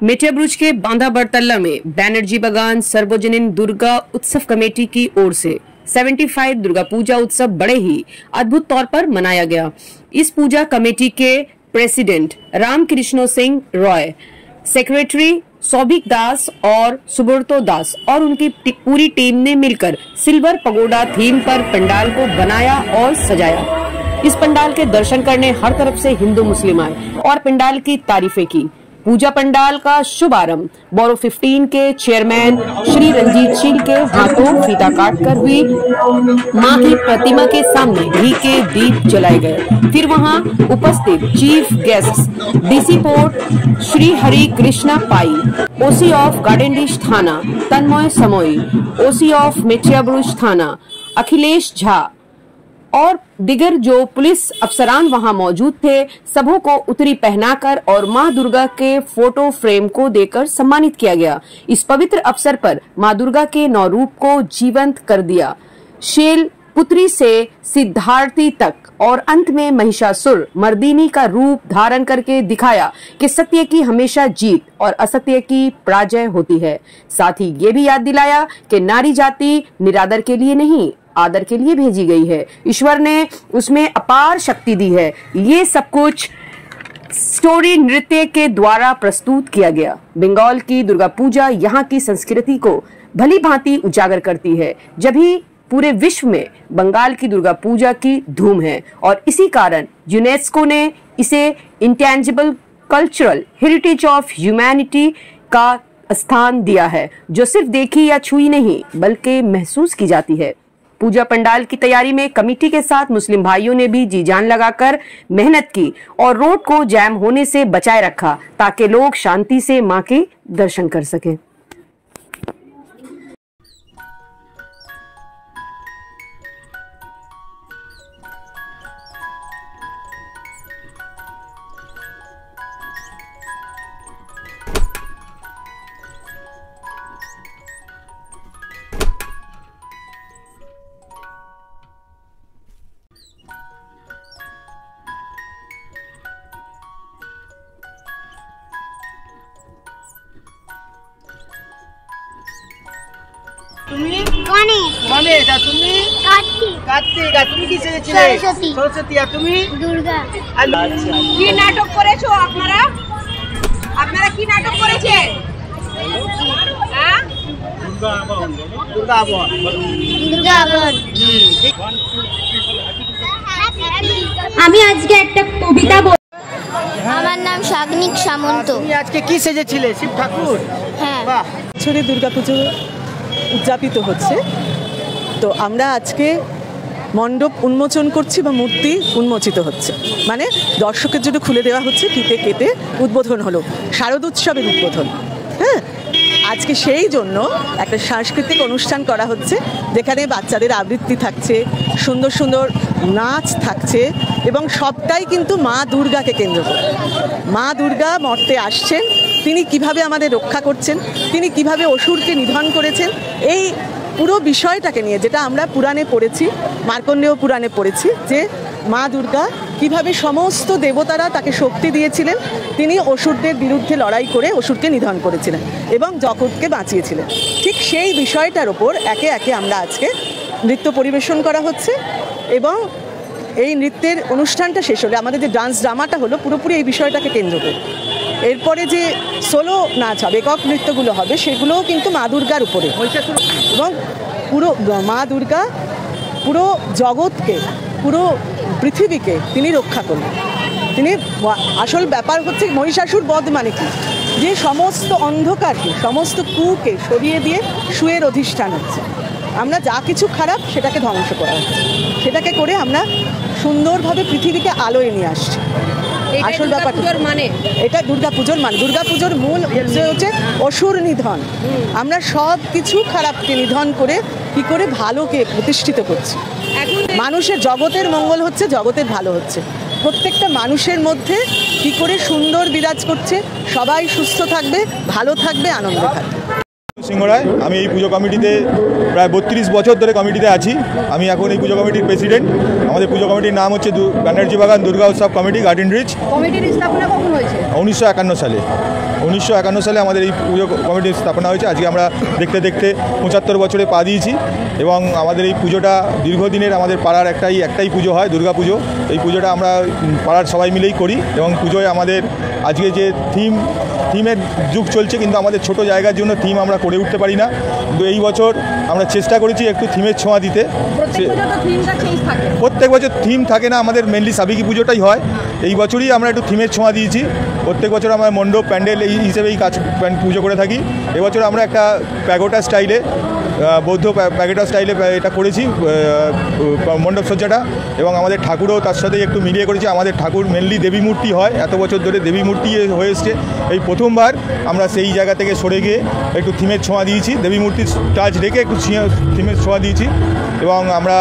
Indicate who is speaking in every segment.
Speaker 1: मेटियाबुरुज के बांधा बरतल्ला में बैनर्जी बागान सार्वजनिक दुर्गा उत्सव कमेटी की ओर से 75 दुर्गा पूजा उत्सव बड़े ही अद्भुत तौर पर मनाया गया। इस पूजा कमेटी के प्रेसिडेंट रामकृष्ण सिंह रॉय, सेक्रेटरी सौभिक दास और सुब्रतो दास और उनकी पूरी टीम ने मिलकर सिल्वर पगोडा थीम पर पंडाल को बनाया और सजाया। इस पंडाल के दर्शन करने हर तरफ से हिंदू मुस्लिम आए और पंडाल की तारीफें की। पूजा पंडाल का शुभारंभ बोरो 15 के चेयरमैन श्री रंजीत सिंह के हाथों फीता काटकर हुई। मां की प्रतिमा के सामने घी के दीप जलाए गए। फिर वहां उपस्थित chief guest DC port Shri Hari Krishna Pai, OC of गार्डनडिश थाना तन्मय समोई, ओसी ऑफ मेटियाबुरुज थाना अखिलेश झा और दिगर जो पुलिस अफसरान वहां मौजूद थे, सबों को उत्तरी पहनाकर और मां दुर्गा के फोटो फ्रेम को देकर सम्मानित किया गया। इस पवित्र अवसर पर मां दुर्गा के 9 रूप को जीवंत कर दिया। शैल पुत्री से सिद्धार्थी तक और अंत में महिषासुर मर्दिनी का रूप धारण करके दिखाया कि सत्य की हमेशा जीत और असत्य की पराजय होती है। साथ ही ये भी याद दिलाया कि नारी जाति निरादर के लिए नहीं, आदर के लिए भेजी गई है। ईश्वर ने उसमें अपार शक्ति दी है। ये सब कुछ स्टोरी नृत्य के द्वारा प्रस्तुत किया गया। बंगाल की दुर्गा पूजा यहाँ की संस्कृति को भली भांति उजागर करती है। जब ही पूरे विश्व में बंगाल की दुर्गा पूजा की धूम है और इसी कारण यूनेस्को ने इसे intangible cultural heritage of humanity का स्थान दिया है, जो सिर्फ देखी या छुई नहीं बल्कि महसूस की जाती है। पूजा पंडाल की तैयारी में कमेटी के साथ मुस्लिम भाइयों ने भी जी जान लगाकर मेहनत की और रोड को जैम होने से बचाए रखा ताकि लोग शांति से मां के दर्शन कर सकें।
Speaker 2: তুমি গণেশ আর তুমি কার্তিক আর তুমি কি সেজেছিলে? সরস্বতী। আর তুমি দুর্গা। কি নাটক করেছো আপনারা? আপনারা কি নাটক করেছেন? হ্যাঁ, দুর্গা আবন।
Speaker 3: আমি আজকে একটা কবিতা বলবো।
Speaker 4: আমার নাম শাগনিক সামন্ত।
Speaker 2: তুমি আজকে কি সেজেছিলে? শিব ঠাকুর?
Speaker 4: হ্যাঁ।
Speaker 2: বাহ।
Speaker 5: বছরে দুর্গাপুজো উদযাপিত হচ্ছে, তো আমরা আজকে মণ্ডপ উন্মোচন করছি বা মূর্তি উন্মোচিত হচ্ছে, মানে দর্শকের জন্য খুলে দেওয়া হচ্ছে, ফিতে কেটে উদ্বোধন হলো, শারদোৎসবের উদ্বোধন। হ্যাঁ, আজকে সেই জন্য একটা সাংস্কৃতিক অনুষ্ঠান করা হচ্ছে, যেখানে বাচ্চাদের আবৃত্তি থাকছে, সুন্দর সুন্দর নাচ থাকছে এবং সবটাই কিন্তু মা দুর্গাকে কেন্দ্র করে। মা দুর্গা মর্তে আসছেন, তিনি কিভাবে আমাদের রক্ষা করছেন, তিনি কিভাবে অসুরকে নিধন করেছেন, এই পুরো বিষয়টাকে নিয়ে, যেটা আমরা পুরাণে পড়েছি, মার্কণ্ডেয় পুরাণে পড়েছি, যে মা দুর্গা কিভাবে সমস্ত দেবতারা তাকে শক্তি দিয়েছিলেন, তিনি অসুরদের বিরুদ্ধে লড়াই করে অসুরকে নিধন করেছিলেন এবং জগৎকে বাঁচিয়েছিলেন। ঠিক সেই বিষয়টার ওপর একে একে আমরা আজকে নৃত্য পরিবেশন করা হচ্ছে এবং এই নৃত্যের অনুষ্ঠানটা শেষ হলে আমাদের যে ডান্স ড্রামাটা হলো পুরোপুরি এই বিষয়টাকে কেন্দ্র করে। এরপরে যে সোলো নাচ হবে, একক নৃত্যগুলো হবে, সেগুলোও কিন্তু মা দুর্গার উপরে এবং পুরো মা দুর্গা পুরো জগৎকে, পুরো পৃথিবীকে তিনি রক্ষা করলেন। তিনি আসল ব্যাপার হচ্ছে মহিষাসুর বধ মানে কি, যে সমস্ত অন্ধকারকে, সমস্ত কুকে সরিয়ে দিয়ে সুয়ের অধিষ্ঠান হচ্ছে। আমরা যা কিছু খারাপ সেটাকে ধ্বংস করা হচ্ছে, সেটাকে করে আমরা সুন্দরভাবে পৃথিবীকে আলোয় নিয়ে আসছি। আসল ব্যাপার মানে এটা দুর্গাপুজোর মানে, দুর্গাপুজোর মূল হচ্ছে অসুর নিধন। আমরা সব কিছু খারাপকে নিধন করে কি করে ভালোকে প্রতিষ্ঠিত করছি। মানুষের জগতের মঙ্গল হচ্ছে, জগতের ভালো হচ্ছে, প্রত্যেকটা মানুষের মধ্যে কি করে সুন্দর বিরাজ করছে, সবাই সুস্থ থাকবে, ভালো থাকবে, আনন্দে থাকবে।
Speaker 6: সিংহ রায়, আমি এই পুজো কমিটিতে প্রায় 32 বছর ধরে কমিটিতে আছি। আমি এখন এই পুজো কমিটির প্রেসিডেন্ট। আমাদের পুজো কমিটির নাম হচ্ছে ব্যানার্জি বাগান দুর্গা উৎসব কমিটি গার্ডেন রিচ।
Speaker 1: কমিটির স্থাপনা কখন হয়েছে?
Speaker 6: 1951 সালে 1951 সালে আমাদের এই পুজো কমিটির স্থাপনা হয়েছে। আজকে আমরা দেখতে দেখতে 75 বছরে পা দিয়েছি এবং আমাদের এই পুজোটা দীর্ঘদিনের আমাদের পাড়ার একটাই পুজো হয়, দুর্গা পুজো। এই পুজোটা আমরা পাড়ার সবাই মিলেই করি এবং পুজোয় আমাদের আজকে যে থিমের যুগ চলছে, কিন্তু আমাদের ছোট জায়গার জন্য থিম আমরা করে উঠতে পারি না। কিন্তু এই বছর আমরা চেষ্টা করেছি একটু থিমের ছোঁয়া দিতে। প্রত্যেক বছর থিম থাকে না, আমাদের মেনলি সাবিকি পুজোটাই হয়। এই বছরই আমরা একটু থিমের ছোঁয়া দিয়েছি। প্রত্যেক বছর আমরা মণ্ডপ প্যান্ডেল এই হিসেবেই পুজো করে থাকি। এবছর আমরা একটা প্যাগোটা স্টাইলে, বৌদ্ধ প্যাগোটা স্টাইলে এটা করেছি মণ্ডপ সজ্জাটা, এবং আমাদের ঠাকুরও তার সাথে একটু মিলিয়ে করেছি। আমাদের ঠাকুর মেনলি দেবী মূর্তি হয়, এত বছর ধরে দেবী মূর্তি হয়ে এসছে। এই প্রথমবার আমরা সেই জায়গা থেকে সরে গিয়ে একটু থিমের ছোঁয়া দিয়েছি, দেবী মূর্তির টাচ রেখে একটু থিমের ছোঁয়া দিয়েছি এবং আমরা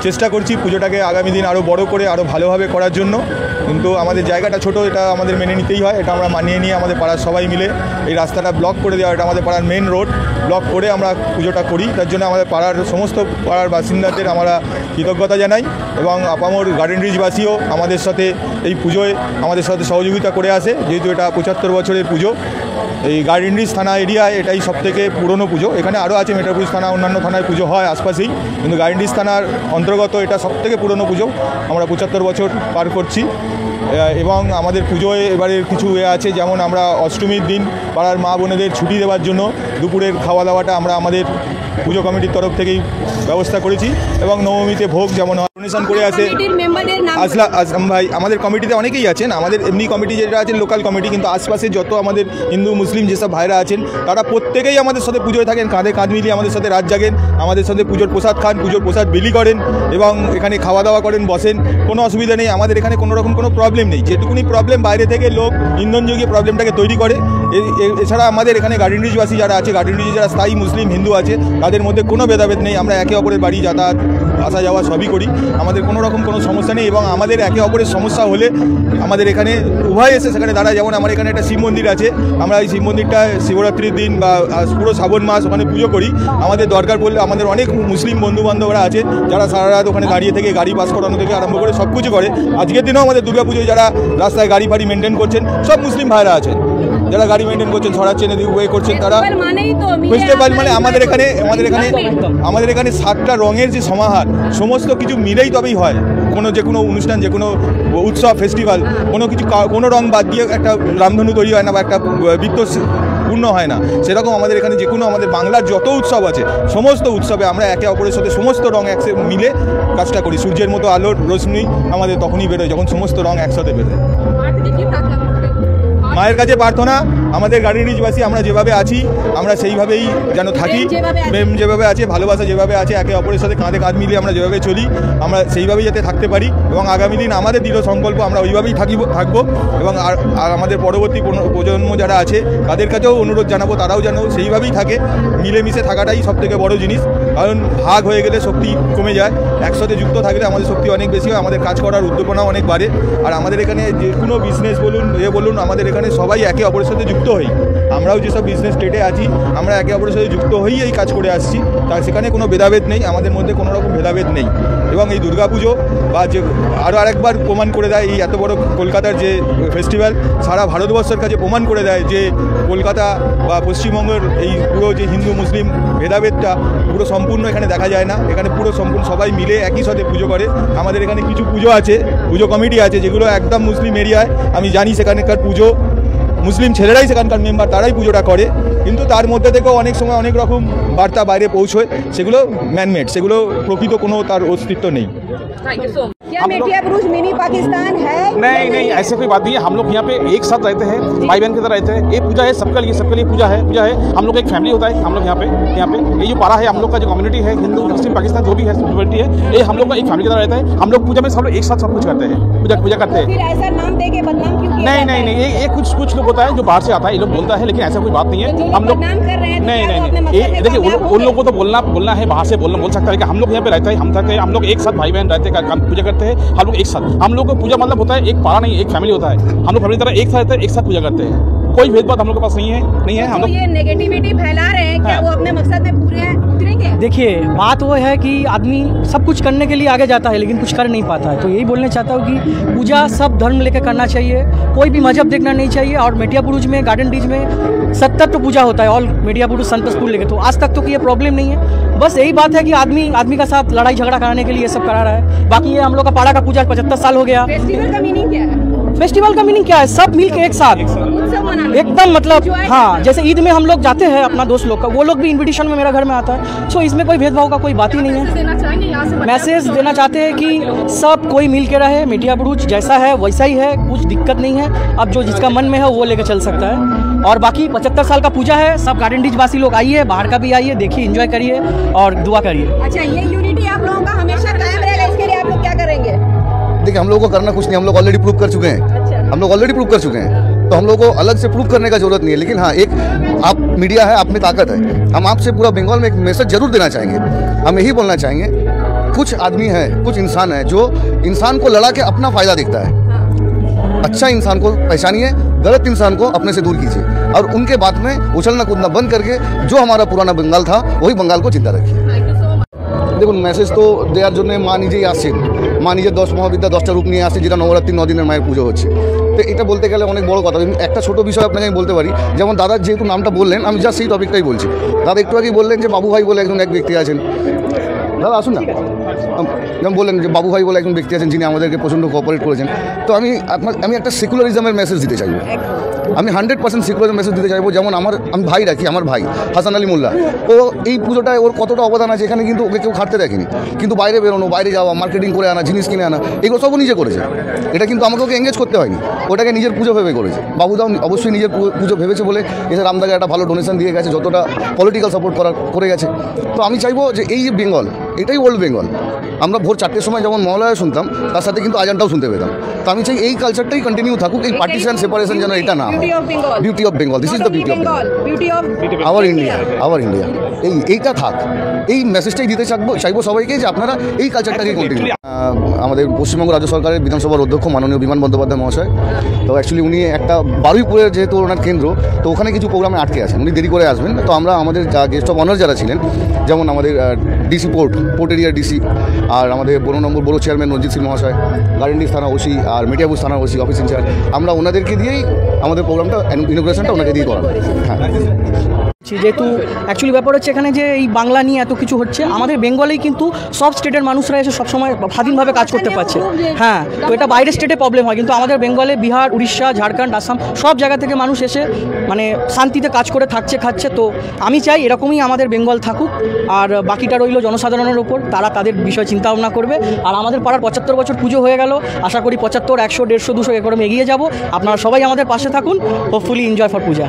Speaker 6: চেষ্টা করছি পুজোটাকে আগামী দিন আরও বড় করে আরও ভালোভাবে করার জন্য। কিন্তু আমাদের জায়গাটা ছোট, এটা আমাদের মেনে নিতেই হয়। এটা আমরা মানিয়ে নিয়ে আমাদের পাড়ার সবাই মিলে এই রাস্তাটা ব্লক করে দেওয়া, এটা আমাদের পাড়ার মেন রোড ব্লক করে আমরা পুজোটা করি। তার জন্য আমাদের পাড়ার সমস্ত পাড়ার বাসিন্দাদের আমরা কৃতজ্ঞতা জানাই এবং আপামর গার্ডেন রিজবাসীও আমাদের সাথে এই পুজোয় আমাদের সাথে সহযোগিতা করে আসে, যেহেতু এটা 75 বছরের পুজো। এই গার্ডেন রিজ থানা এরিয়ায় এটাই সবথেকে পুরনো পুজো। এখানে আরও আছে মেট্রোপলিস থানা, অন্যান্য থানায় পুজো হয় আশপাশেই, কিন্তু গার্ডেন রিজ থানার অন্তর্গত এটা সবথেকে পুরনো পুজো। আমরা 75 বছর পার করছি এবং আমাদের পুজোয় এবারে কিছু আছে, যেমন আমরা অষ্টমীর দিন পাড়ার মা বোনেদের ছুটি দেওয়ার জন্য দুপুরের খাওয়া দাওয়াটা আমরা আমাদের পুজো কমিটির তরফ থেকেই ব্যবস্থা করেছি এবং নবমীতে ভোগ যেমন ডোনেশন করে আসে আসলাম ভাই। আমাদের কমিটিতে অনেকেই আছেন, আমাদের এমনি কমিটি যেটা আছেন লোকাল কমিটি, কিন্তু আশপাশে যত আমাদের হিন্দু মুসলিম যেসব ভাইরা আছেন তারা প্রত্যেকেই আমাদের সাথে পুজোয় থাকেন, কাঁধে কাঁধ মিলিয়ে আমাদের সাথে রাত জাগেন, আমাদের সাথে পুজোর প্রসাদ খান, পুজোর প্রসাদ বিলি করেন এবং এখানে খাওয়া দাওয়া করেন, বসেন, কোনো অসুবিধা নেই। আমাদের এখানে কোনো রকম কোনো প্রবলেম নেই। যেটুকুনি প্রবলেম বাইরে থেকে লোক ইন্ধন যোগিয়ে প্রবলেমটাকে তৈরি করে। এছাড়া আমাদের এখানে গার্ডেন রিজবাসী যারা আছে, গার্ডেন রিজে যারা স্থায়ী মুসলিম হিন্দু আছে, তাদের মধ্যে কোনো ভেদাভেদ নেই। আমরা একে অপরের বাড়ি যাতায়াত আসা যাওয়া সবই করি, আমাদের কোনো রকম কোনো সমস্যা নেই। এবং আমাদের একে অপরের সমস্যা হলে আমাদের এখানে উভয় এসে সেখানে দাঁড়ায়। যেমন আমার এখানে একটা শিব মন্দির আছে, আমরা এই শিব মন্দিরটা শিবরাত্রির দিন বা পুরো শ্রাবণ মাস ওখানে পুজো করি। আমাদের দরকার পড়লে আমাদের অনেক মুসলিম বন্ধু বান্ধবরা আছে যারা সারা রাত ওখানে দাঁড়িয়ে থেকে গাড়ি পাস করানো থেকে আরম্ভ করে সব কিছু করে। আজকের দিনেও আমাদের দুর্গাপুজোয় যারা রাস্তায় গাড়ি ফাড়ি মেনটেন করছেন সব মুসলিম ভাইরা আছেন, যারা গাড়ি মেনটেন করছেন, ছড়াচ্ছেন, এদিকে ওয়ে করছেন। তারা ফেস্টিভ্যাল মানে আমাদের এখানে 7টা রঙের যে সমাহার, সমস্ত কিছু মিলেই তবেই হয় যে কোনো অনুষ্ঠান, যে কোনো উৎসব, ফেস্টিভ্যাল, কোনো রং বাদ দিয়ে একটা রামধনু তৈরি হয় না বা একটা বৃত্ত পূর্ণ হয় না। সেরকম আমাদের এখানে যে কোনো আমাদের বাংলার যত উৎসব আছে সমস্ত উৎসবে আমরা একে অপরের সাথে সমস্ত রং একসাথে মিলে কাজটা করি। সূর্যের মতো আলোর রোশনি আমাদের তখনই বেরোয় যখন সমস্ত রং একসাথে বেরোয়। মায়ের কাছে প্রার্থনা, আমাদের গার্ডেন রিজবাসী আমরা যেভাবে আছি আমরা সেইভাবেই যেন থাকি, প্রেম যেভাবে আছে, ভালোবাসা যেভাবে আছে, একে অপরের সাথে কাঁধে কাঁধ মিলিয়ে আমরা যেভাবে চলি, আমরা সেইভাবেই যাতে থাকতে পারি এবং আগামী দিন আমাদের দৃঢ় সংকল্প আমরা ওইভাবেই থাকবো এবং আর আমাদের পরবর্তী প্রজন্ম যারা আছে তাদের কাছেও অনুরোধ জানাবো, তারাও যেন সেইভাবেই থাকে। মিলেমিশে থাকাটাই সবথেকে বড় জিনিস, কারণ ভাগ হয়ে গেলে শক্তি কমে যায়, একসাথে যুক্ত থাকলে আমাদের শক্তি অনেক বেশি হয়, আমাদের কাজ করার উদ্দীপনা অনেক বাড়ে। আর আমাদের এখানে যে কোনো বিজনেস বলুন আমাদের এখানে সবাই একে অপরের সাথে যুক্ত হই। আমরাও যেসব বিজনেস স্টেটে আছি আমরা একে অপরের সাথে যুক্ত হয়েই এই কাজ করে আসছি, তাই সেখানে কোনো ভেদাভেদ নেই, আমাদের মধ্যে কোনো রকম ভেদাভেদ নেই। এবং এই দুর্গাপুজো বা যে আরেকবার প্রমাণ করে দেয়, এই এত বড় কলকাতার যে ফেস্টিভ্যাল সারা ভারতবর্ষের কাছে প্রমাণ করে দেয় যে কলকাতা বা পশ্চিমবঙ্গের এই পুরো যে হিন্দু মুসলিম ভেদাভেদটা পুরো সম্পূর্ণ এখানে দেখা যায় না। এখানে পুরো সম্পূর্ণ সবাই মিলে একই সাথে পুজো করে। আমাদের এখানে কিছু পুজো আছে, পুজো কমিটি আছে যেগুলো একদম মুসলিম এরিয়ায়, আমি জানি সেখানকার পুজো মুসলিম ছেলেরাই সেখানকার মেম্বার, তারাই পুজোটা করে, কিন্তু তার মধ্যে থেকেও অনেক সময় অনেক রকম বার্তা বাইরে পৌঁছয়, সেগুলো ম্যানমেড, সেগুলো প্রকৃত কোনো তার অস্তিত্ব নেই।
Speaker 2: क्या मेटिया पुरुष मिनी पाकिस्तान है?
Speaker 7: नहीं ऐसे कोई बात नहीं है। हम लोग यहाँ पे एक साथ रहते हैं, भाई बहन की तरह रहते हैं। ये पूजा है सबके लिए पूजा है हम लोग एक फैमिली होता है। हम लोग यहाँ पे ये जो पारा है, हम लोग का जो कम्युनिटी है, हिंदू मुस्लिम पाकिस्तान जो भी है कम्युनिटी है, ये हम लोग का एक फैमिली की तरह रहता है। हम लोग पूजा में सब लोग एक साथ सब कुछ करते हैं, पूजा करते हैं।
Speaker 2: फिर ऐसा नाम दे के बदनाम क्यों किया?
Speaker 7: नहीं ये कुछ लोग होता है जो बाहर से आता है, ये लोग बोलता है, लेकिन ऐसा कोई बात नहीं है। हम लोग नहीं देखिए उन लोगों को तो बोलना है, बाहर से बोल सकता है कि हम लोग यहाँ पे रहते हैं, हम लोग एक साथ भाई बहन रहते हैं, पूजा करते हैं हम लोग एक साथ। हम लोग को पूजा मतलब होता है एक पारा नहीं, एक फैमिली होता है। हम लोग फैमिली तरह एक साथ रहते हैं, एक साथ पूजा करते हैं। कोई भेदभाव हम लोग के पास नहीं है हम लोग
Speaker 2: ये नेगेटिविटी फैला रहे हैं, क्या वो अपने मकसद में पूरे उतरेंगे?
Speaker 8: देखिए बात वो है कि आदमी सब कुछ करने के लिए आगे जाता है लेकिन कुछ कर नहीं पाता है। तो यही बोलना चाहता हूँ कि पूजा सब धर्म लेकर करना चाहिए, कोई भी मजहब देखना नहीं चाहिए। और मेटिया बुरुज में गार्डन डीज में 70 तो पूजा होता है ऑल मेटिया बुरुज संत स्कूल लेके, तो आज तक तो ये प्रॉब्लम नहीं है। बस यही बात है कि आदमी का साथ लड़ाई झगड़ा कराने के लिए ये सब करा रहा है। बाकी ये हम लोग का पाड़ा का पूजा 75 साल हो गया।
Speaker 2: फेस्टिवल का मीनिंग क्या है?
Speaker 8: फेस्टिवल का मीनिंग क्या है? सब मिल के एक साथ एकदम, मतलब हाँ, जैसे ईद में हम लोग जाते हैं अपना दोस्त लोग का, वो लोग भी इनविटेशन में मेरा घर में आता है। सो इसमें कोई भेदभाव का कोई बात ही नहीं है। मैसेज देना चाहते हैं कि सब कोई मिल के रहे, मेटिया बुरुज जैसा है वैसा ही है, कुछ दिक्कत नहीं है। अब जो जिसका मन में है वो लेकर चल सकता है। और बाकी 75 साल का पूजा है, सब गार्डन डीज वासी लोग आइए, बाहर का भी आइए, देखिए, एंजॉय करिए और दुआ करिए।
Speaker 2: अच्छा, ये यूनिटी आप लोगों का हमेशा कायम रहेगा, इसके लिए आप लोग क्या करेंगे?
Speaker 9: देखिए हम लोग को करना कुछ नहीं, हम लोग ऑलरेडी प्रूव कर चुके हैं। हम लोग ऑलरेडी प्रूव कर चुके हैं, तो हम लोग को अलग से प्रूव करने का जरूरत नहीं है। लेकिन हाँ, एक आप मीडिया है, आप में ताकत है। हम आपसे पूरा बंगाल में एक मैसेज जरूर देना चाहेंगे। हम यही बोलना चाहेंगे, कुछ आदमी है, कुछ इंसान है जो इंसान को लड़ा के अपना फायदा देखता है। अच्छा इंसान को पहचानिए, गलत इंसान को अपने से दूर कीजिए और उनके बात में उछलना कूदना बंद करके जो हमारा पुराना बंगाल था वही बंगाल को जिंदा रखिए। দেখুন মেসেজ তো দেওয়ার জন্য মা নিজেই আসছেন। মা নিজের 10 মহাবিদ্যা 10টা রূপ নিয়ে আসছে, যেটা নবরাত্রি 9 দিনের মায়ের পুজো হচ্ছে। তো এটা বলতে গেলে অনেক বড় কথা। একটা ছোট বিষয় আপনাকে আমি বলতে পারি, যেমন দাদার যেহেতু নামটা বললেন, আমি জাস্ট সেই টপিকটাই বলছি। দাদা একটু আগেই বললেন যে বাবু ভাই বলে এক ব্যক্তি আছেন। দাদা আসুন না, যেমন বললেন যে বাবু ভাই বলে একজন ব্যক্তি আছেন যিনি আমাদেরকে প্রচণ্ড কোঅপারেট করেছেন। তো আমি একটা সেকুলারিজমের মেসেজ দিতে চাইব। আমি 100% সেকুলার মেসেজ দিতে চাইবো। যেমন আমি ভাই রাখি, আমার ভাই হাসান আলী মোল্লা, ও এই পুজোটায় ওর কতটা অবদান আছে এখানে কিন্তু ওকে কেউ খাটতে দেখেনি। কিন্তু বাইরে বেরোনো, বাইরে যাওয়া, মার্কেটিং করে আনা, জিনিস কিনে আনা, এগুলো সবও নিজে করেছে। এটা কিন্তু আমাকে ওকে এঙ্গেজ করতে হয়নি, ওটাকে নিজের পুজো ভেবে করেছে। বাবুদাও অবশ্যই নিজের পুজো ভেবেছে বলে এসে রামদাকে একটা ভালো ডোনেশন দিয়ে গেছে, যতটা পলিটিক্যাল সাপোর্ট করে গেছে। তো আমি চাইবো যে এই যে বেঙ্গল, এটাই ওল্ড বেঙ্গল। আমরা ভোর 4টের সময় যেমন মহালয়া শুনতাম, তার সাথে কিন্তু আজানটাও শুনতে পেতাম। তো আমি চাই এই কালচারটাই কন্টিনিউ থাকুক, এই পার্টিশন সেপারেশন যেন এটা না হয়। Beauty of Bengal, this is the beauty of Bengal, hour India. এইটা থাক, এই মেসেজটাই দিতে চাইবো সবাইকে যে আপনারা এই কালচারটাকে কন্টিনিউ। আমাদের পশ্চিমবঙ্গ রাজ্য সরকারের বিধানসভার অধ্যক্ষ মাননীয় বিমান বন্দ্যোপাধ্যায় মহাশয়, তো অ্যাকচুয়ালি উনি একটা বারুইপুরের যেহেতু ওনার কেন্দ্র, তো ওখানে কিছু প্রোগ্রামে আটকে আছেন, উনি দেরি করে আসবেন। তো আমরা আমাদের গেস্ট অফ অনার যারা ছিলেন, যেমন আমাদের ডিসি পোর্ট এরিয়ার ডিসি, আর আমাদের 12 নম্বর বড় চেয়ারম্যান রঞ্জিত সিং মহাশয়, গার্ডেন ডিজ থানা ওসি আর মেটিয়াবুজ থানা ওসি অফিস ইনচার্জ, আমরা ওনাদেরকে দিয়েই আমাদের প্রোগ্রামটা ইনোগ্রেশনটা ওনাকে দিয়ে করাবো। হ্যাঁ,
Speaker 8: যেহেতু অ্যাকচুয়ালি ব্যাপার হচ্ছে এখানে যে এই বাংলা নিয়ে এত কিছু হচ্ছে, আমাদের বেঙ্গলেই কিন্তু সব স্টেটের মানুষরা এসে সবসময় স্বাধীনভাবে কাজ করতে পারছে। হ্যাঁ, তো এটা বাইরের স্টেটে প্রবলেম হয়, কিন্তু আমাদের বেঙ্গলে বিহার, উড়িষ্যা, ঝাড়খণ্ড, আসাম সব জায়গা থেকে মানুষ এসে মানে শান্তিতে কাজ করে থাকছে, খাচ্ছে। তো আমি চাই এরকমই আমাদের বেঙ্গল থাকুক। আর বাকিটা রইল জনসাধারণের ওপর, তারা তাদের বিষয় চিন্তা ভাবনা করবে। আর আমাদের পাড়ার 75 বছর পুজো হয়ে গেল, আশা করি 75, 100, 150, 200 এরকম এগিয়ে যাব। আপনারা সবাই আমাদের পাশে থাকুন। Hopefully enjoy for Puja.